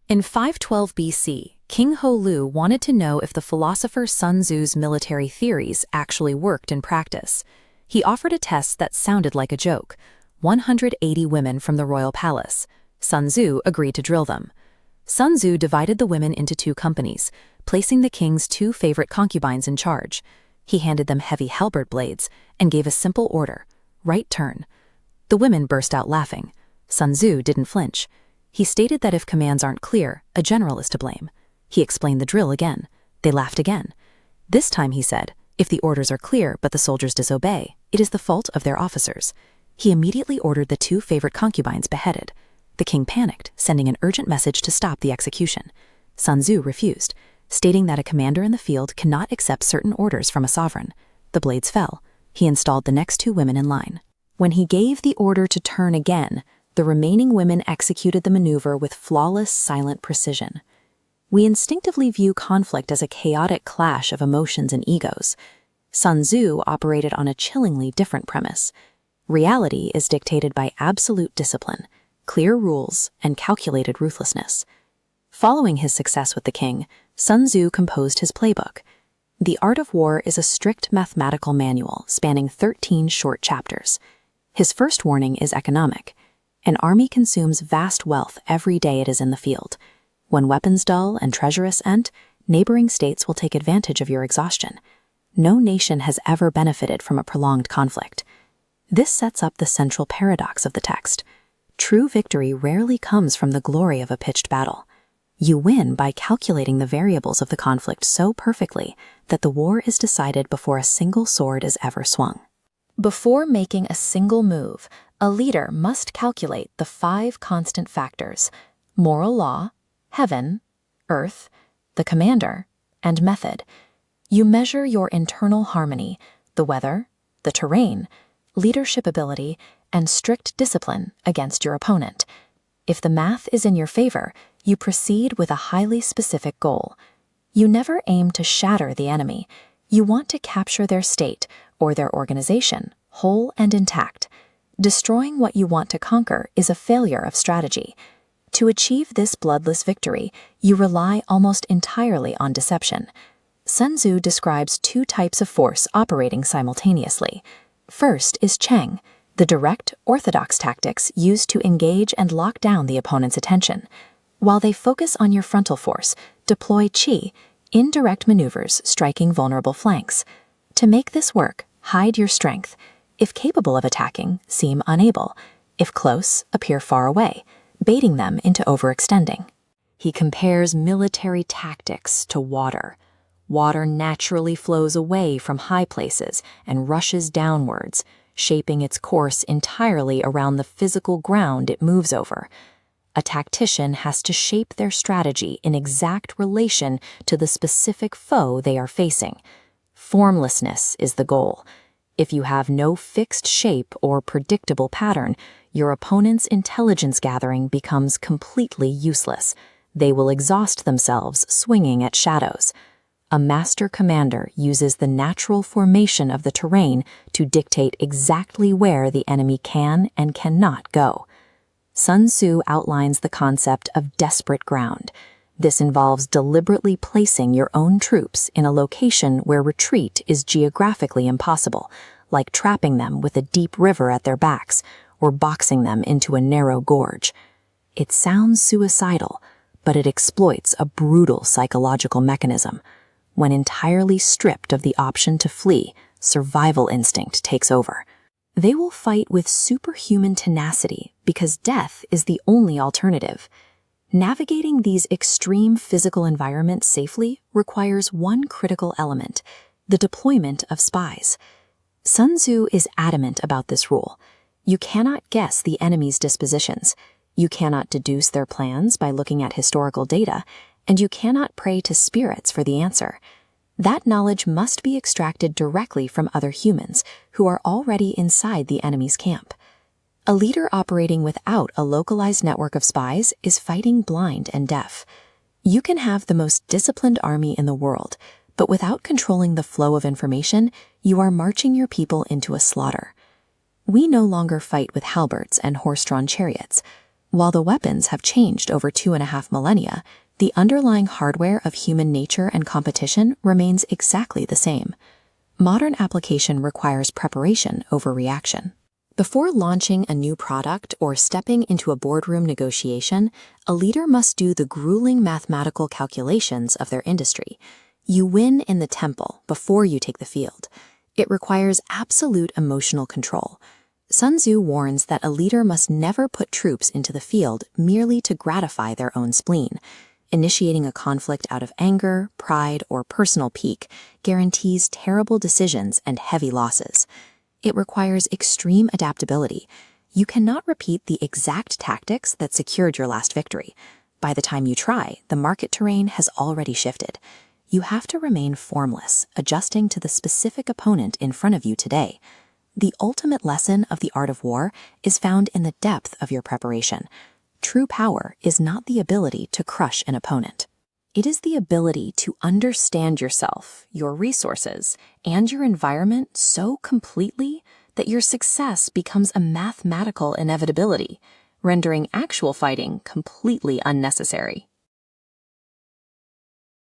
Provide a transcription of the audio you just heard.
In 512 BC, King Helu wanted to know if the philosopher Sun Tzu's military theories actually worked in practice. He offered a test that sounded like a joke: 180 women from the royal palace. Sun Tzu agreed to drill them. Sun Tzu divided the women into two companies, placing the king's two favorite concubines in charge. He handed them heavy halberd blades and gave a simple order: right turn. The women burst out laughing. Sun Tzu didn't flinch. He stated that if commands aren't clear, a general is to blame. He explained the drill again. They laughed again. This time, he said, if the orders are clear but the soldiers disobey, it is the fault of their officers. He immediately ordered the two favorite concubines beheaded. The king panicked, sending an urgent message to stop the execution. Sun Tzu refused, stating that a commander in the field cannot accept certain orders from a sovereign. The blades fell. He installed the next two women in line. When he gave the order to turn again, the remaining women executed the maneuver with flawless, silent precision. We instinctively view conflict as a chaotic clash of emotions and egos. Sun Tzu operated on a chillingly different premise. Reality is dictated by absolute discipline, clear rules, and calculated ruthlessness. Following his success with the king, Sun Tzu composed his playbook. The Art of War is a strict mathematical manual spanning 13 short chapters. His first warning is economic. An army consumes vast wealth every day it is in the field. When weapons dull and treacherous end, neighboring states will take advantage of your exhaustion. No nation has ever benefited from a prolonged conflict. This sets up the central paradox of the text. True victory rarely comes from the glory of a pitched battle. You win by calculating the variables of the conflict so perfectly that the war is decided before a single sword is ever swung. Before making a single move, a leader must calculate the 5 constant factors: moral law, heaven, earth, the commander, and method. You measure your internal harmony, the weather, the terrain, leadership ability, and strict discipline against your opponent. If the math is in your favor, you proceed with a highly specific goal. You never aim to shatter the enemy. You want to capture their state or their organization, whole and intact. Destroying what you want to conquer is a failure of strategy. To achieve this bloodless victory, you rely almost entirely on deception. Sun Tzu describes 2 types of force operating simultaneously. First is Chang, the direct, orthodox tactics used to engage and lock down the opponent's attention. While they focus on your frontal force, deploy Qi, indirect maneuvers striking vulnerable flanks. To make this work, hide your strength. If capable of attacking, seem unable. If close, appear far away, baiting them into overextending. He compares military tactics to water. Water naturally flows away from high places and rushes downwards, shaping its course entirely around the physical ground it moves over. A tactician has to shape their strategy in exact relation to the specific foe they are facing. Formlessness is the goal. If you have no fixed shape or predictable pattern, your opponent's intelligence gathering becomes completely useless. They will exhaust themselves swinging at shadows. A master commander uses the natural formation of the terrain to dictate exactly where the enemy can and cannot go. Sun Tzu outlines the concept of desperate ground. This involves deliberately placing your own troops in a location where retreat is geographically impossible, like trapping them with a deep river at their backs or boxing them into a narrow gorge. It sounds suicidal, but it exploits a brutal psychological mechanism. When entirely stripped of the option to flee, survival instinct takes over. They will fight with superhuman tenacity because death is the only alternative. Navigating these extreme physical environments safely requires one critical element: the deployment of spies. Sun Tzu is adamant about this rule. You cannot guess the enemy's dispositions. You cannot deduce their plans by looking at historical data, and you cannot pray to spirits for the answer. That knowledge must be extracted directly from other humans who are already inside the enemy's camp. A leader operating without a localized network of spies is fighting blind and deaf. You can have the most disciplined army in the world, but without controlling the flow of information, you are marching your people into a slaughter. We no longer fight with halberds and horse-drawn chariots. While the weapons have changed over 2.5 millennia, the underlying hardware of human nature and competition remains exactly the same. Modern application requires preparation over reaction. Before launching a new product or stepping into a boardroom negotiation, a leader must do the grueling mathematical calculations of their industry. You win in the temple before you take the field. It requires absolute emotional control. Sun Tzu warns that a leader must never put troops into the field merely to gratify their own spleen. Initiating a conflict out of anger, pride, or personal pique guarantees terrible decisions and heavy losses. It requires extreme adaptability. You cannot repeat the exact tactics that secured your last victory. By the time you try, the market terrain has already shifted. You have to remain formless, adjusting to the specific opponent in front of you today. The ultimate lesson of the art of war is found in the depth of your preparation. True power is not the ability to crush an opponent. It is the ability to understand yourself, your resources, and your environment so completely that your success becomes a mathematical inevitability, rendering actual fighting completely unnecessary.